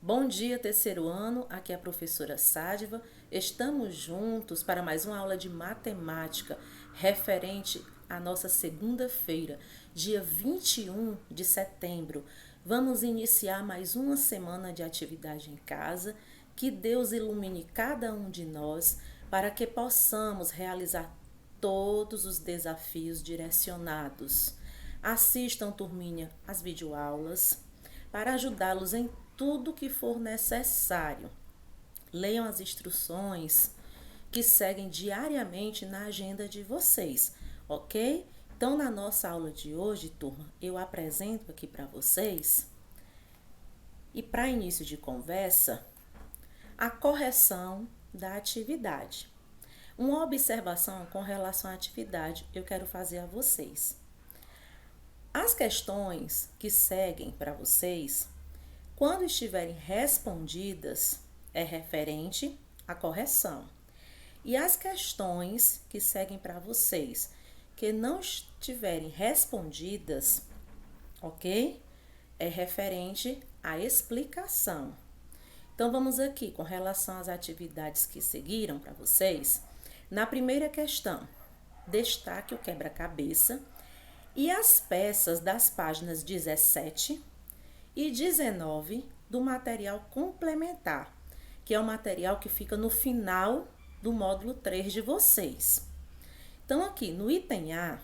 Bom dia, terceiro ano. Aqui é a professora Sádiva. Estamos juntos para mais uma aula de matemática referente à nossa segunda-feira, dia 21 de setembro. Vamos iniciar mais uma semana de atividade em casa. Que Deus ilumine cada um de nós para que possamos realizar todos os desafios direcionados. Assistam, turminha, as videoaulas para ajudá-los em tudo que for necessário. Leiam as instruções que seguem diariamente na agenda de vocês, ok? Então, na nossa aula de hoje, turma, eu apresento aqui para vocês, e para início de conversa, a correção da atividade. Uma observação com relação à atividade eu quero fazer a vocês. As questões que seguem para vocês, quando estiverem respondidas, é referente à correção. E as questões que seguem para vocês, que não estiverem respondidas, ok? É referente à explicação. Então, vamos aqui com relação às atividades que seguiram para vocês. Na primeira questão, destaque o quebra-cabeça e as peças das páginas 17 e 19 do material complementar, que é o material que fica no final do módulo 3 de vocês. Então, aqui no item A,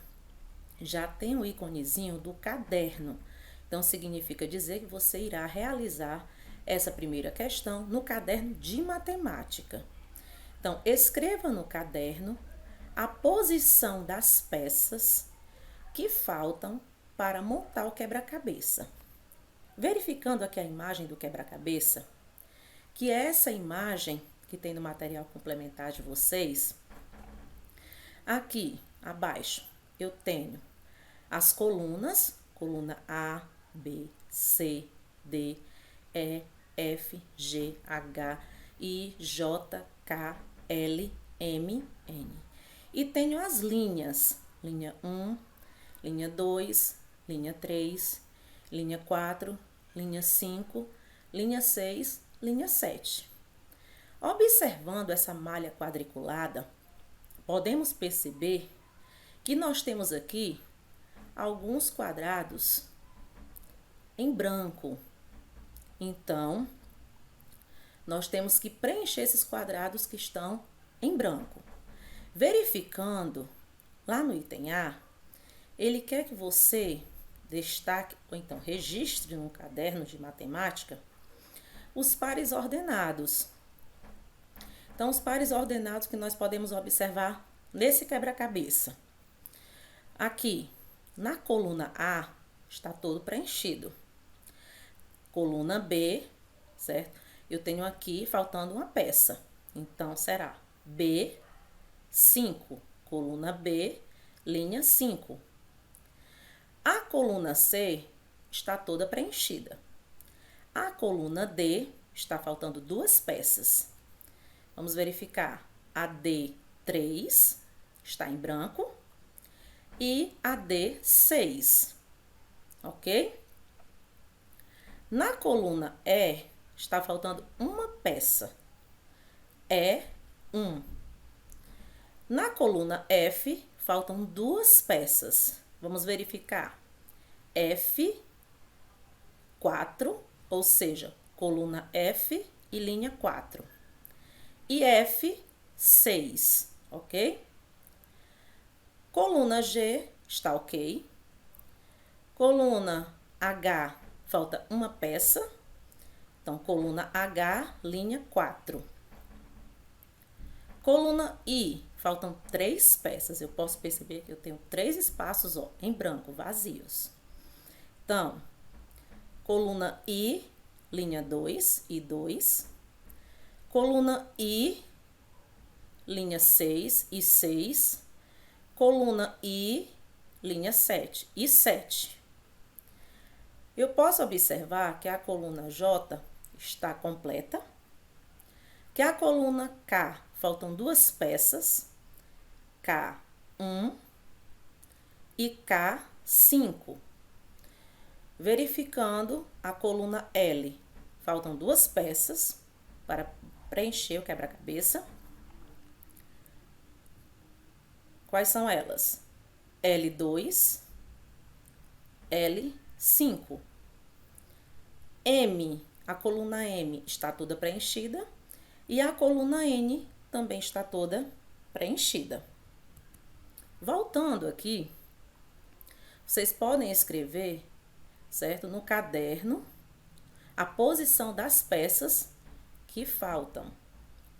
já tem o íconezinho do caderno. Então, significa dizer que você irá realizar essa primeira questão no caderno de matemática. Então, escreva no caderno a posição das peças que faltam para montar o quebra-cabeça. Verificando aqui a imagem do quebra-cabeça, que é essa imagem que tem no material complementar de vocês, aqui abaixo eu tenho as colunas, coluna A, B, C, D, E, F, G, H, I, J, K, L, M, N. E tenho as linhas, linha 1, linha 2, linha 3, linha 4, linha 5, linha 6, linha 7. Observando essa malha quadriculada, podemos perceber que nós temos aqui alguns quadrados em branco. Então, nós temos que preencher esses quadrados que estão em branco. Verificando, lá no item A, ele quer que você destaque, ou então registre no caderno de matemática, os pares ordenados. Então, os pares ordenados que nós podemos observar nesse quebra-cabeça. Aqui, na coluna A, está todo preenchido. Coluna B, certo? Eu tenho aqui faltando uma peça. Então, será B5, coluna B, linha 5. A coluna C está toda preenchida. A coluna D está faltando duas peças. Vamos verificar. A D3 está em branco e a D6, ok? Na coluna E está faltando uma peça. E1. Na coluna F faltam duas peças. Vamos verificar. F4, ou seja, coluna F e linha 4. E F6, ok? Coluna G está ok. Coluna H, falta uma peça. Então, coluna H, linha 4. Coluna I, faltam 3 peças. Eu posso perceber que eu tenho 3 espaços, ó, em branco, vazios. Então, coluna I, linha 2, I2. Coluna I, linha 6, I6. Coluna I, linha 7, I7. Eu posso observar que a coluna J está completa, que a coluna K faltam duas peças, K1 e K5. Verificando a coluna L, Faltam 2 peças para preencher o quebra-cabeça. Quais são elas? L2, L5. M, a coluna M está toda preenchida e a coluna N também está toda preenchida. Voltando aqui, vocês podem escrever, certo, no caderno, a posição das peças que faltam,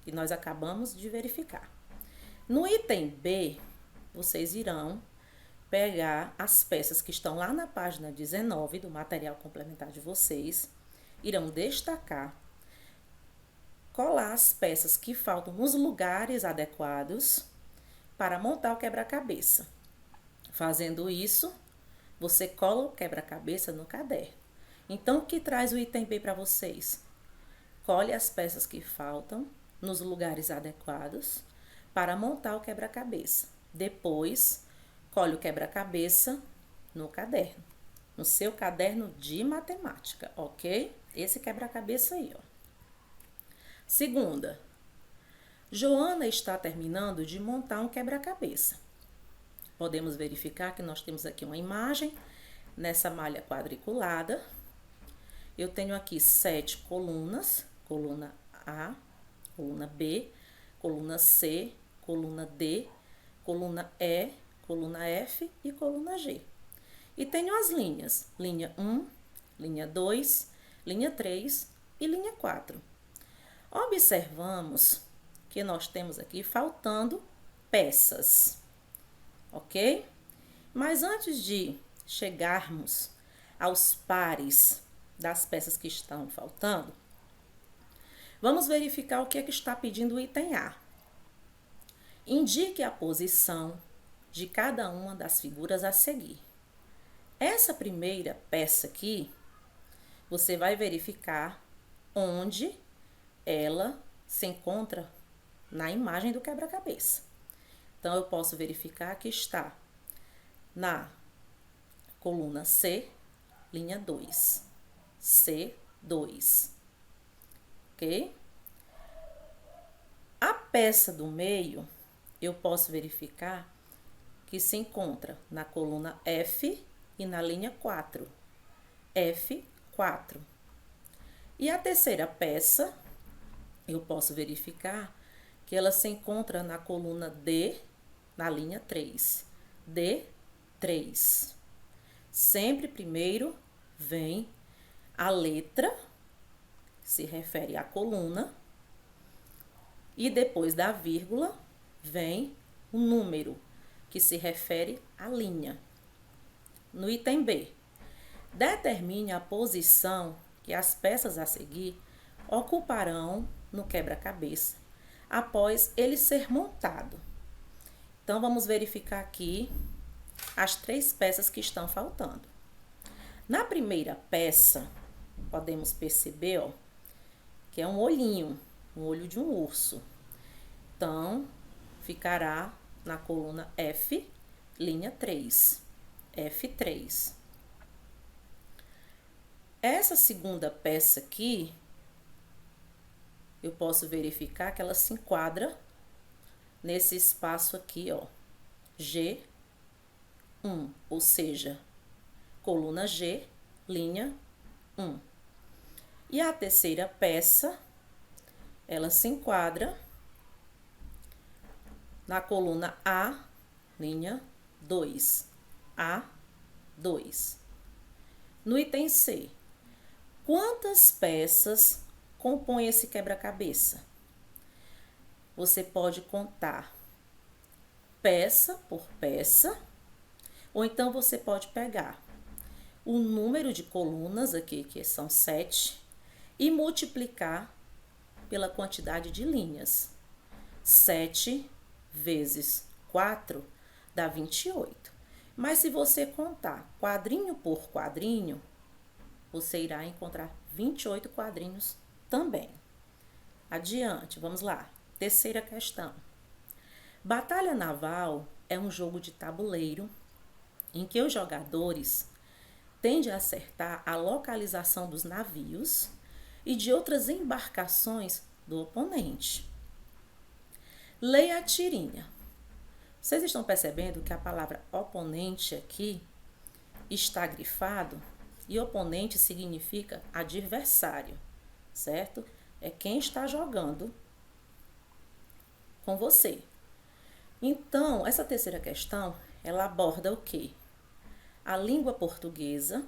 que nós acabamos de verificar. No item B, vocês irão pegar as peças que estão lá na página 19 do material complementar de vocês, irão destacar, colar as peças que faltam nos lugares adequados para montar o quebra-cabeça. Fazendo isso, você cola o quebra-cabeça no caderno. Então, o que traz o item B para vocês? Colhe as peças que faltam nos lugares adequados para montar o quebra-cabeça. Depois, colhe o quebra-cabeça no caderno, no seu caderno de matemática, ok? Esse quebra-cabeça aí, ó. Segunda, Joana está terminando de montar um quebra-cabeça. Podemos verificar que nós temos aqui uma imagem nessa malha quadriculada. Eu tenho aqui 7 colunas, coluna A, coluna B, coluna C, coluna D, coluna E, coluna F e coluna G. E tenho as linhas, linha 1, linha 2, linha 3 e linha 4. Observamos que nós temos aqui faltando peças, ok? Mas antes de chegarmos aos pares das peças que estão faltando, vamos verificar o que é que está pedindo o item A. Indique a posição de cada uma das figuras a seguir. Essa primeira peça aqui, você vai verificar onde ela se encontra na imagem do quebra-cabeça. Então, eu posso verificar que está na coluna C, linha 2. C2. Ok? A peça do meio, eu posso verificar que se encontra na coluna F e na linha 4. F4. E a terceira peça, eu posso verificar que ela se encontra na coluna D, na linha 3. D3. Sempre primeiro vem a letra, que se refere à coluna, e depois da vírgula vem o número, que se refere à linha. No item B, determine a posição que as peças a seguir ocuparão no quebra-cabeça após ele ser montado. Então, vamos verificar aqui as 3 peças que estão faltando. Na primeira peça, podemos perceber, ó, que é um olhinho, um olho de um urso. Então, ficará na coluna F, linha 3. F3. Essa segunda peça aqui, eu posso verificar que ela se enquadra nesse espaço aqui, ó, G1, ou seja, coluna G, linha 1. E a terceira peça, ela se enquadra na coluna A, linha 2. A2. No item C, quantas peças compõem esse quebra-cabeça? Você pode contar peça por peça, ou então você pode pegar o número de colunas aqui, que são 7, e multiplicar pela quantidade de linhas. 7 vezes 4 dá 28. Mas se você contar quadrinho por quadrinho, você irá encontrar 28 quadrinhos também. Adiante, vamos lá. Terceira questão. Batalha naval é um jogo de tabuleiro em que os jogadores tendem a acertar a localização dos navios e de outras embarcações do oponente. Leia a tirinha. Vocês estão percebendo que a palavra oponente aqui está grifado e oponente significa adversário, certo? É quem está jogando com você. Então, essa terceira questão, ela aborda o quê? A língua portuguesa.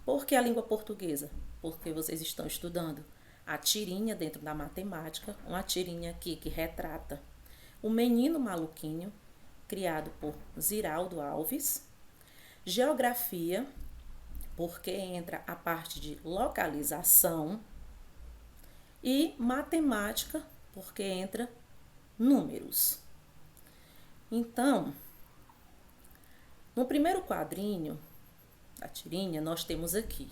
Por que a língua portuguesa? Porque vocês estão estudando a tirinha dentro da matemática, uma tirinha aqui que retrata o menino maluquinho, criado por Ziraldo Alves. Geografia, porque entra a parte de localização. E matemática, porque entra números. Então, no primeiro quadrinho da tirinha, nós temos aqui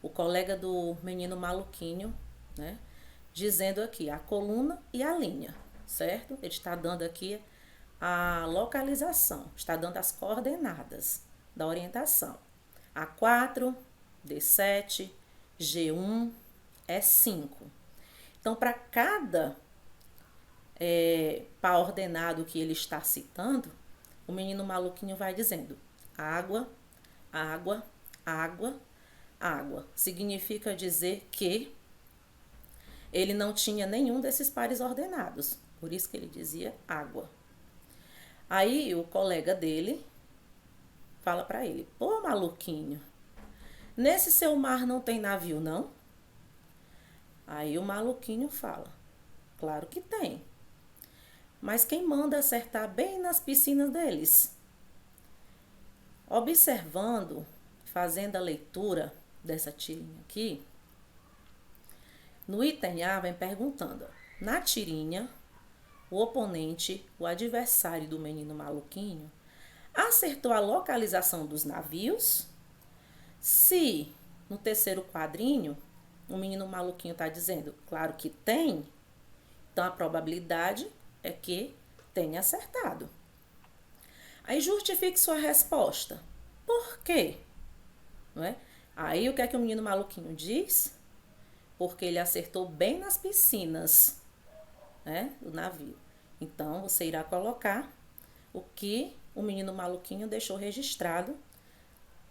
o colega do menino maluquinho, né? Dizendo aqui a coluna e a linha, certo? Ele está dando aqui a localização, está dando as coordenadas da orientação. A4, D7, G1, E5. Então, para cada par ordenado que ele está citando, o menino maluquinho vai dizendo água, água, água, água. Significa dizer que ele não tinha nenhum desses pares ordenados. Por isso que ele dizia água. Aí o colega dele fala para ele: pô, maluquinho, nesse seu mar não tem navio, não? Aí o maluquinho fala: claro que tem. Mas quem manda acertar bem nas piscinas deles? Observando, fazendo a leitura dessa tirinha aqui, no item A vem perguntando: na tirinha, o oponente, o adversário do menino maluquinho, acertou a localização dos navios? Se no terceiro quadrinho o menino maluquinho está dizendo claro que tem, então a probabilidade é que tenha acertado. Aí justifique sua resposta. Por quê? Não é? Aí o que é que o menino maluquinho diz? Porque ele acertou bem nas piscinas, né, do navio. Então você irá colocar o que o menino maluquinho deixou registrado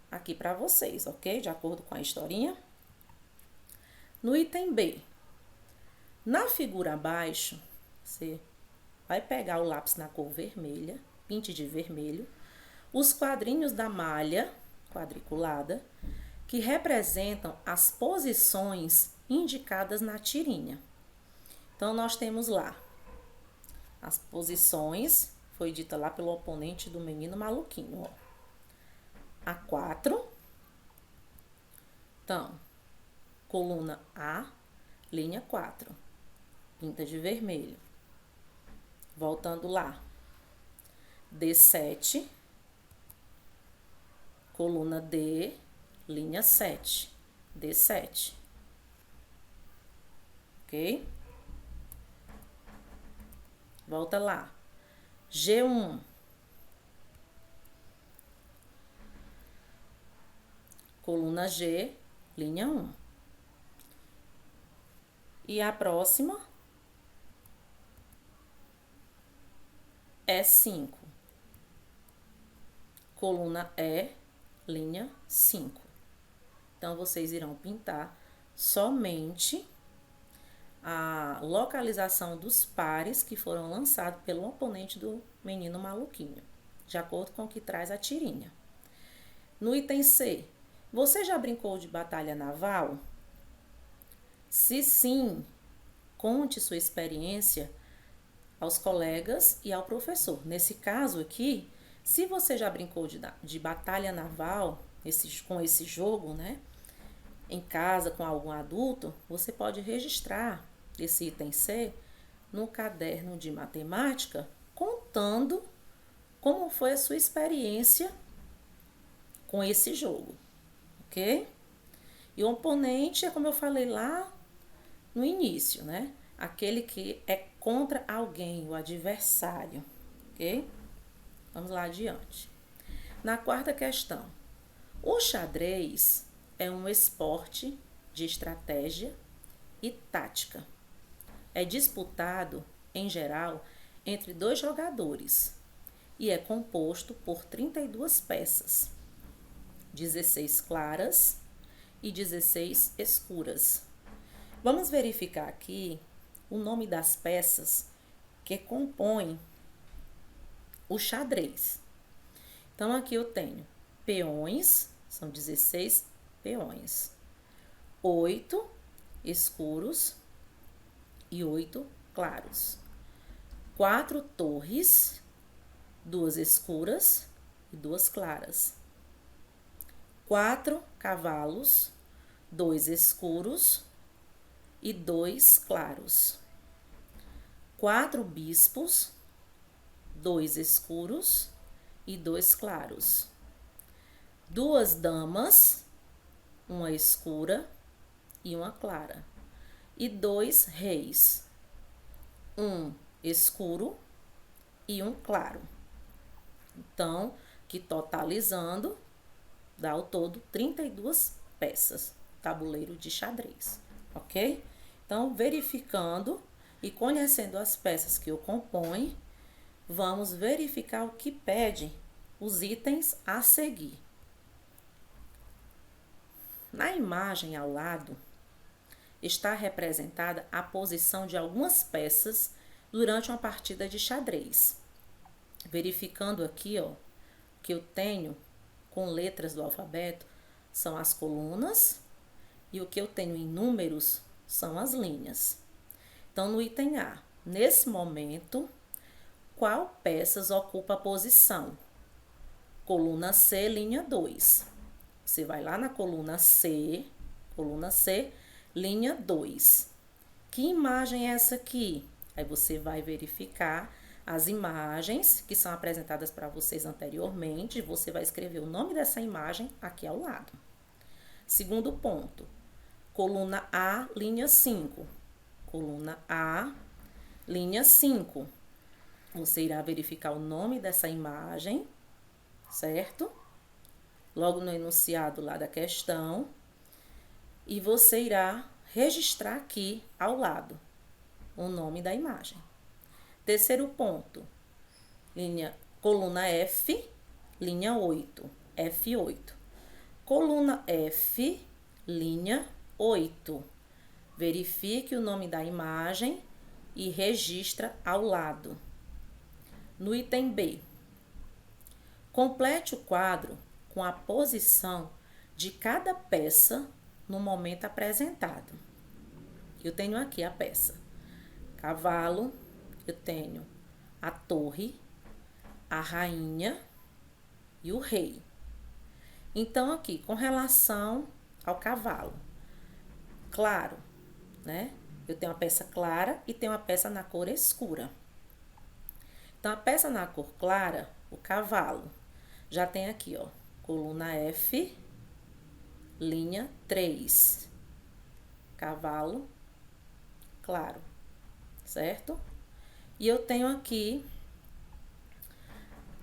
aqui para vocês, ok? De acordo com a historinha. No item B, na figura abaixo, você vai pegar o lápis na cor vermelha, pinte de vermelho, os quadrinhos da malha quadriculada, que representam as posições indicadas na tirinha. Então, nós temos lá as posições, foi dita lá pelo oponente do menino maluquinho, ó. A4. Então, coluna A, linha 4, pinta de vermelho. Voltando lá, D7, coluna D, linha 7, D7. Ok? Volta lá, G1, coluna G, linha 1. E a próxima é 5. Coluna E, linha 5. Então, vocês irão pintar somente a localização dos pares que foram lançados pelo oponente do menino maluquinho, de acordo com o que traz a tirinha. No item C, você já brincou de batalha naval? Se sim, conte sua experiência aos colegas e ao professor. Nesse caso aqui, se você já brincou de batalha naval com esse jogo, né, em casa com algum adulto, você pode registrar esse item C no caderno de matemática, contando como foi a sua experiência com esse jogo, ok? E o oponente é como eu falei lá no início, né? Aquele que é contra alguém, o adversário, ok? Vamos lá adiante. Na quarta questão, o xadrez é um esporte de estratégia e tática. É disputado, em geral, entre 2 jogadores e é composto por 32 peças, 16 claras e 16 escuras. Vamos verificar aqui o nome das peças que compõem o xadrez. Então, aqui eu tenho peões, são 16 peões, 8 escuros e 8 claros, 4 torres, 2 escuras e 2 claras, 4 cavalos, 2 escuros e 2 claros, 4 bispos, 2 escuros e 2 claros, 2 damas, uma escura e uma clara, e 2 reis, um escuro e um claro. Então, que totalizando, dá ao todo 32 peças, tabuleiro de xadrez, ok? Então, verificando e conhecendo as peças que o compõem, vamos verificar o que pede os itens a seguir. Na imagem ao lado, está representada a posição de algumas peças durante uma partida de xadrez. Verificando aqui, ó, que eu tenho com letras do alfabeto são as colunas e o que eu tenho em números são as linhas. Então, no item A, nesse momento, qual peças ocupa a posição? Coluna C, linha 2. Você vai lá na coluna C, linha 2. Que imagem é essa aqui? Aí você vai verificar as imagens que são apresentadas para vocês anteriormente. Você vai escrever o nome dessa imagem aqui ao lado. Segundo ponto, coluna A, linha 5. Coluna A, linha 5. Você irá verificar o nome dessa imagem, certo? Logo no enunciado lá da questão. E você irá registrar aqui ao lado o nome da imagem. Terceiro ponto, coluna F, linha 8, F8. Coluna F, linha 8. Verifique o nome da imagem e registra ao lado. No item B, complete o quadro com a posição de cada peça no momento apresentado. Eu tenho aqui a peça cavalo, eu tenho a torre, a rainha e o rei. Então, aqui, com relação ao cavalo, claro, né? Eu tenho a peça clara e tenho a peça na cor escura. Então, a peça na cor clara, o cavalo, já tem aqui, ó, coluna F, linha 3. Cavalo claro, certo? E eu tenho aqui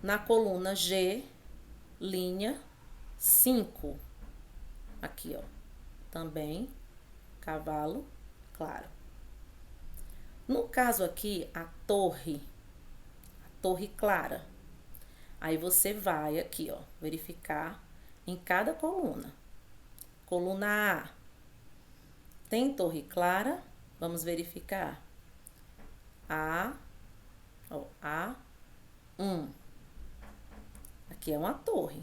na coluna G, linha 5. Aqui, ó, também cavalo claro. No caso aqui, a torre clara. Aí você vai aqui, ó, verificar em cada coluna. Coluna A, tem torre clara? Vamos verificar. A1. Aqui é uma torre,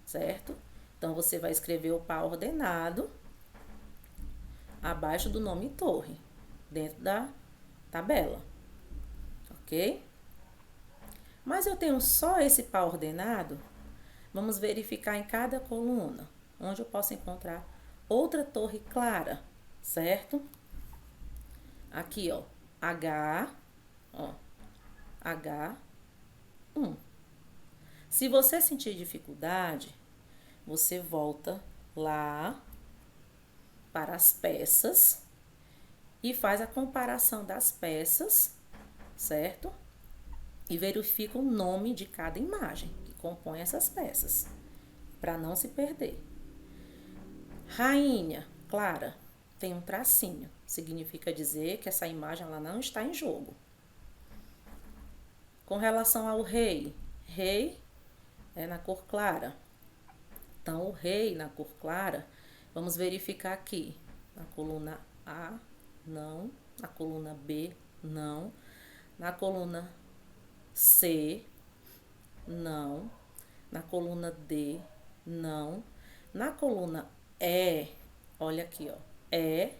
certo? Então, você vai escrever o par ordenado abaixo do nome torre, dentro da tabela, ok? Mas eu tenho só esse par ordenado? Vamos verificar em cada coluna, onde eu posso encontrar outra torre clara, certo? Aqui, ó, H1. Se você sentir dificuldade, você volta lá para as peças e faz a comparação das peças, certo? E verifica o nome de cada imagem que compõe essas peças, para não se perder. Rainha, clara tem um tracinho. Significa dizer que essa imagem ela não está em jogo. Com relação ao rei, rei é na cor clara. Então, o rei na cor clara, vamos verificar aqui. Na coluna A, não. Na coluna B, não. Na coluna C, não. Na coluna D, não. Na coluna E, olha aqui, ó. E,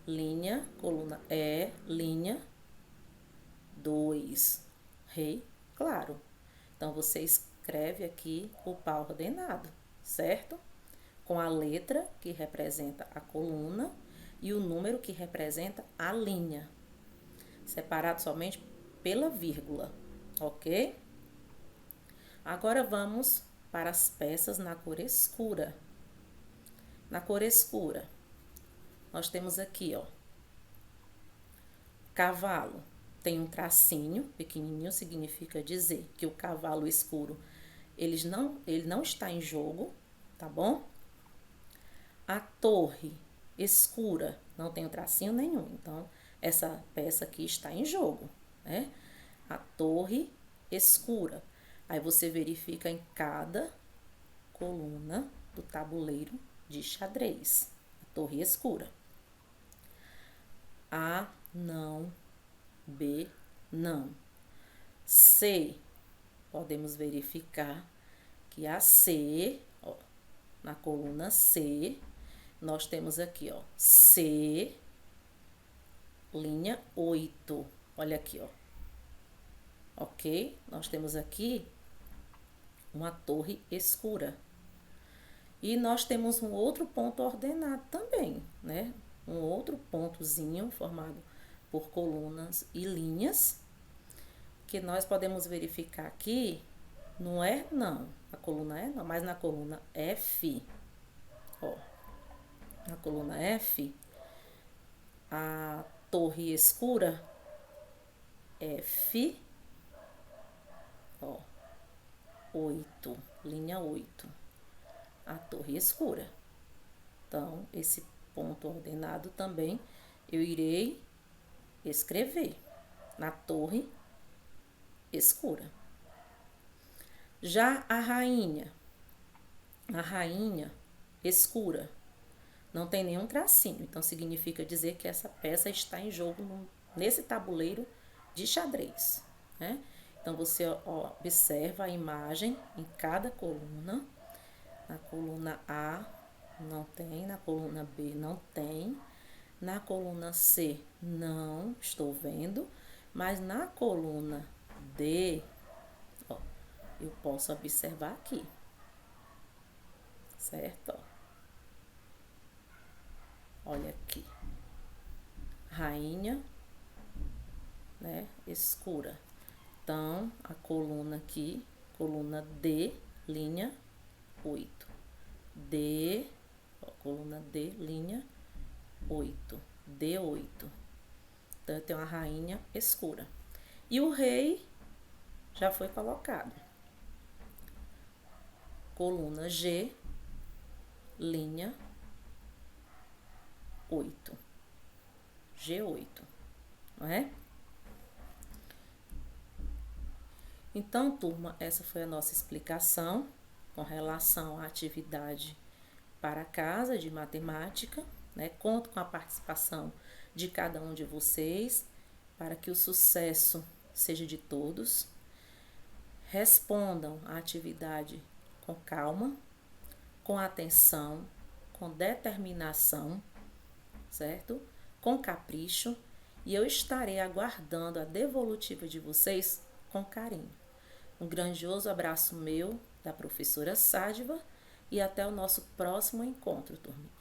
linha, coluna E, linha 2. Rei, claro. Então, você escreve aqui o pá ordenado, certo? Com a letra que representa a coluna e o número que representa a linha. Separado somente pela vírgula, ok? Agora vamos para as peças na cor escura. Na cor escura, nós temos aqui, ó, cavalo. Tem um tracinho pequenininho, significa dizer que o cavalo escuro, ele não está em jogo, tá bom? A torre escura não tem um tracinho nenhum, então essa peça aqui está em jogo, né? A torre escura. Aí você verifica em cada coluna do tabuleiro de xadrez. A torre escura. A, não. B, não. C, podemos verificar que a C, ó, na coluna C, nós temos aqui, ó, C, linha 8. Olha aqui, ó. Ok? Nós temos aqui uma torre escura. E nós temos um outro ponto ordenado também, né? Um outro pontozinho formado por colunas e linhas, que nós podemos verificar aqui, não é não, a coluna é não, mas na coluna F, ó, na coluna F, a torre escura, F, ó, 8, linha 8, a torre escura. Então, esse ponto ordenado também eu irei escrever na torre escura. Já a rainha escura, não tem nenhum tracinho, então significa dizer que essa peça está em jogo nesse tabuleiro de xadrez, né? Então, você observa a imagem em cada coluna. Na coluna A não tem, na coluna B não tem, na coluna C não estou vendo, mas na coluna D, ó, eu posso observar aqui, certo? Ó. Olha aqui, rainha, né, escura. Então, a coluna aqui, coluna D, linha 8. D, ó, coluna D, linha 8. D8. Então, eu tenho uma rainha escura. E o rei já foi colocado. Coluna G, linha 8. G8, não é? Então, turma, essa foi a nossa explicação com relação à atividade para casa de matemática, né? Conto com a participação de cada um de vocês para que o sucesso seja de todos. Respondam a atividade com calma, com atenção, com determinação, certo? Com capricho, e eu estarei aguardando a devolutiva de vocês com carinho. Um grandioso abraço meu, da professora Sádiva, e até o nosso próximo encontro, turma.